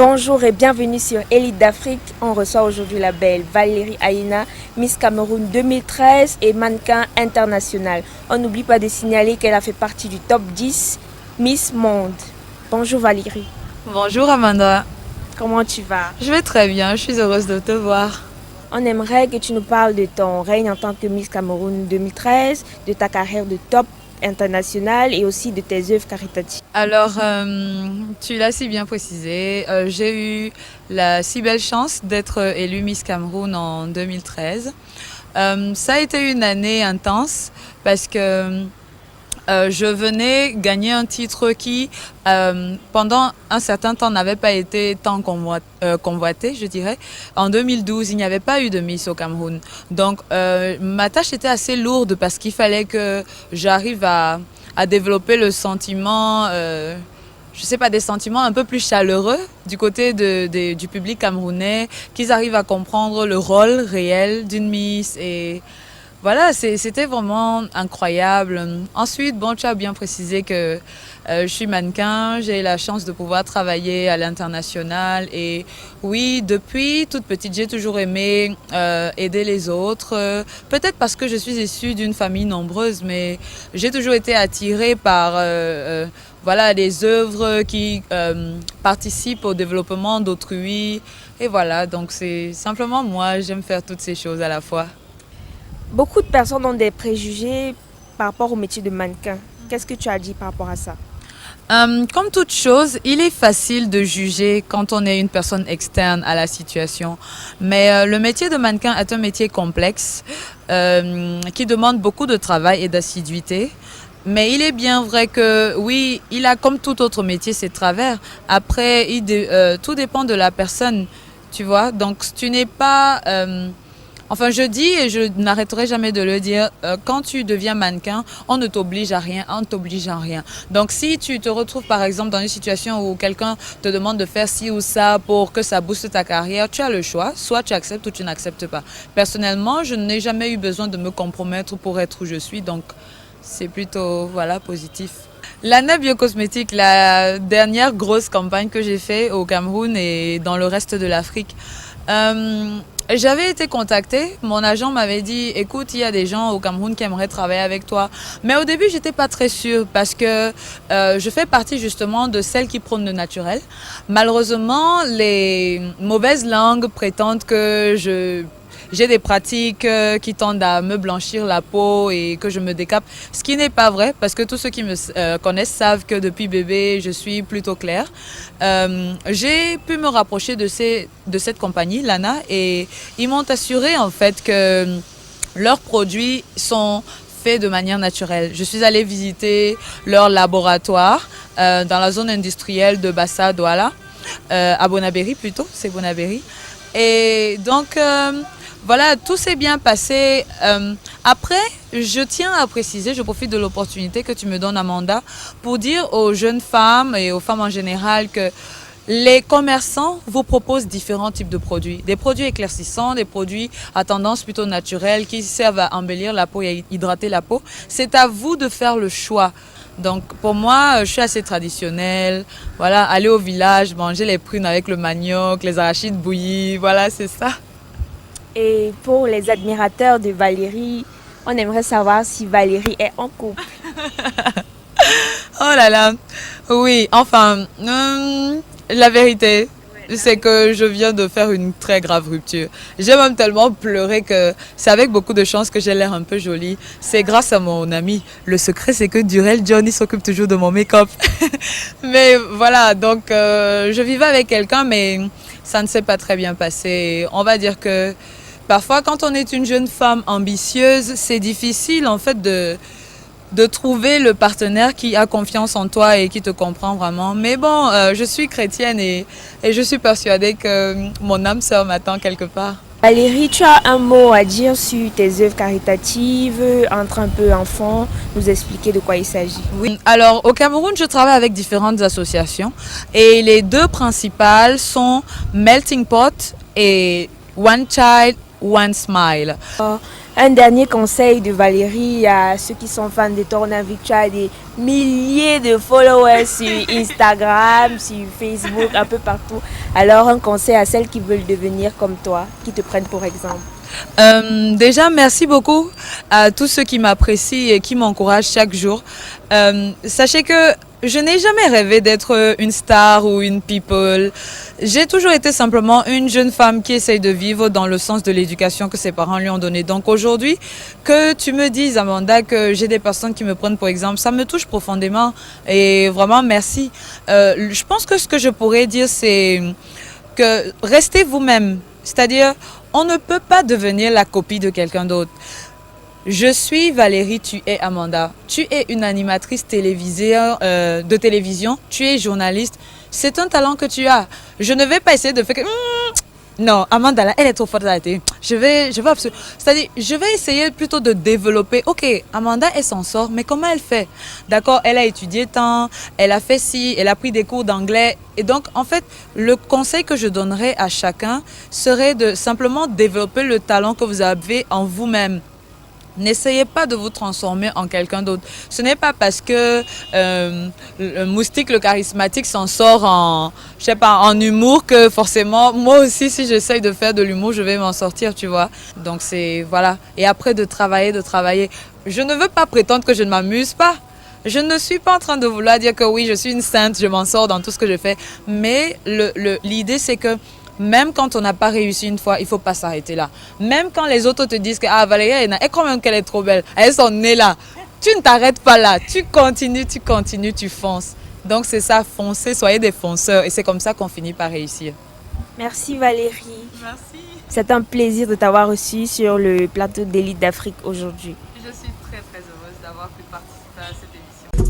Bonjour et bienvenue sur Élite d'Afrique. On reçoit aujourd'hui la belle Valérie Aïna, Miss Cameroun 2013 et mannequin international. On n'oublie pas de signaler qu'elle a fait partie du top 10 Miss Monde. Bonjour Valérie. Bonjour Amanda, Comment tu vas? je vais très bien, je suis heureuse de te voir. On aimerait que tu nous parles de ton règne en tant que Miss Cameroun 2013, de ta carrière de top international et aussi de tes œuvres caritatives. Alors, tu l'as si bien précisé, j'ai eu la si belle chance d'être élue Miss Cameroun en 2013. Ça a été une année intense parce que je venais gagner un titre qui, pendant un certain temps, n'avait pas été tant convoité, je dirais. En 2012, il n'y avait pas eu de Miss au Cameroun. Donc, ma tâche était assez lourde parce qu'il fallait que j'arrive à développer le sentiment, je sais pas, des sentiments un peu plus chaleureux du côté du public camerounais, qu'ils arrivent à comprendre le rôle réel d'une Miss et voilà, c'était vraiment incroyable. Ensuite, bon, tu as bien précisé que je suis mannequin, j'ai la chance de pouvoir travailler à l'international et oui, depuis toute petite, j'ai toujours aimé aider les autres. Peut-être parce que je suis issue d'une famille nombreuse, mais j'ai toujours été attirée par voilà, les œuvres qui participent au développement d'autrui. Et voilà, donc c'est simplement moi, j'aime faire toutes ces choses à la fois. Beaucoup de personnes ont des préjugés par rapport au métier de mannequin. Qu'est-ce que tu as dit par rapport à ça? Comme toute chose, il est facile de juger quand on est une personne externe à la situation. Mais le métier de mannequin est un métier complexe qui demande beaucoup de travail et d'assiduité. Mais il est bien vrai que oui, il a comme tout autre métier ses travers. Après, tout dépend de la personne, tu vois. Donc tu n'es pas... Enfin, je dis et je n'arrêterai jamais de le dire, quand tu deviens mannequin, on ne t'oblige à rien, on ne t'oblige à rien. Donc, si tu te retrouves par exemple dans une situation où quelqu'un te demande de faire ci ou ça pour que ça booste ta carrière, tu as le choix, soit tu acceptes ou tu n'acceptes pas. Personnellement, je n'ai jamais eu besoin de me compromettre pour être où je suis, donc c'est plutôt, voilà, positif. L'Anna Biocosmétique, la dernière grosse campagne que j'ai faite au Cameroun et dans le reste de l'Afrique, j'avais été contactée, mon agent m'avait dit écoute, il y a des gens au Cameroun qui aimeraient travailler avec toi. Mais au début, j'étais pas très sûre parce que je fais partie justement de celles qui prônent le naturel. Malheureusement, les mauvaises langues prétendent que j'ai des pratiques qui tendent à me blanchir la peau et que je me décape, ce qui n'est pas vrai parce que tous ceux qui me connaissent savent que depuis bébé, je suis plutôt claire. J'ai pu me rapprocher de cette compagnie, Lana, et ils m'ont assuré en fait que leurs produits sont faits de manière naturelle. Je suis allée visiter leur laboratoire dans la zone industrielle de Bassa Douala, à Bonabéry plutôt, c'est Bonabéry. Et donc... voilà, tout s'est bien passé. Après, je tiens à préciser, je profite de l'opportunité que tu me donnes, Amanda, pour dire aux jeunes femmes et aux femmes en général que les commerçants vous proposent différents types de produits. Des produits éclaircissants, des produits à tendance plutôt naturelle qui servent à embellir la peau et à hydrater la peau. C'est à vous de faire le choix. Donc pour moi, je suis assez traditionnelle. Voilà, aller au village, manger les prunes avec le manioc, les arachides bouillis, voilà, c'est ça. Et pour les admirateurs de Valérie, on aimerait savoir si Valérie est en couple. Oh là là, oui, enfin, la vérité, c'est que je viens de faire une très grave rupture. J'ai même tellement pleuré que c'est avec beaucoup de chance que j'ai l'air un peu jolie. C'est grâce à mon ami. Le secret, c'est que Durel Johnny s'occupe toujours de mon make-up. Mais voilà, donc je vivais avec quelqu'un, mais ça ne s'est pas très bien passé. On va dire que parfois, quand on est une jeune femme ambitieuse, c'est difficile en fait de trouver le partenaire qui a confiance en toi et qui te comprend vraiment. Mais bon, je suis chrétienne et je suis persuadée que mon âme sœur m'attend quelque part. Valérie, tu as un mot à dire sur tes œuvres caritatives, entre un peu enfant, nous expliquer de quoi il s'agit. Oui, alors au Cameroun, je travaille avec différentes associations et les deux principales sont Melting Pot et One Child, One Smile. Un dernier conseil de Valérie à ceux qui sont fans de toi. On a vu que tu as des milliers de followers sur Instagram, sur Facebook, un peu partout. Alors un conseil à celles qui veulent devenir comme toi, qui te prennent pour exemple. Déjà, merci beaucoup à tous ceux qui m'apprécient et qui m'encouragent chaque jour. Sachez que je n'ai jamais rêvé d'être une star ou une people. J'ai toujours été simplement une jeune femme qui essaye de vivre dans le sens de l'éducation que ses parents lui ont donné. Donc aujourd'hui, que tu me dises, Amanda, que j'ai des personnes qui me prennent pour exemple, ça me touche profondément et vraiment merci. Je pense que ce que je pourrais dire, c'est que restez vous-même. C'est-à-dire, on ne peut pas devenir la copie de quelqu'un d'autre. Je suis Valérie, tu es Amanda. Tu es une animatrice télévisée, de télévision, tu es journaliste. C'est un talent que tu as. Je ne vais pas essayer de faire que... Non, Amanda, là, elle est trop forte à la télé. Je vais absolument... C'est-à-dire, je vais essayer plutôt de développer. Ok, Amanda, elle s'en sort, mais comment elle fait? D'accord, elle a étudié tant, elle a fait ci, elle a pris des cours d'anglais. Et donc, en fait, le conseil que je donnerais à chacun serait de simplement développer le talent que vous avez en vous-même. N'essayez pas de vous transformer en quelqu'un d'autre. Ce n'est pas parce que le moustique, le charismatique s'en sort en, je sais pas, en humour que forcément, moi aussi, si j'essaye de faire de l'humour, je vais m'en sortir, tu vois. Donc c'est, voilà. Et après de travailler. Je ne veux pas prétendre que je ne m'amuse pas. Je ne suis pas en train de vouloir dire que oui, je suis une sainte, je m'en sors dans tout ce que je fais. Mais l'idée, c'est que même quand on n'a pas réussi une fois, il ne faut pas s'arrêter là. Même quand les autres te disent que ah, Valérie, elle quand même qu'elle est trop belle, elle son nez là. Tu ne t'arrêtes pas là. Tu continues, tu fonces. Donc c'est ça, foncez, soyez des fonceurs. Et c'est comme ça qu'on finit par réussir. Merci Valérie. Merci. C'est un plaisir de t'avoir reçu sur le plateau d'Élite d'Afrique aujourd'hui. Je suis très heureuse d'avoir pu participer à cette émission.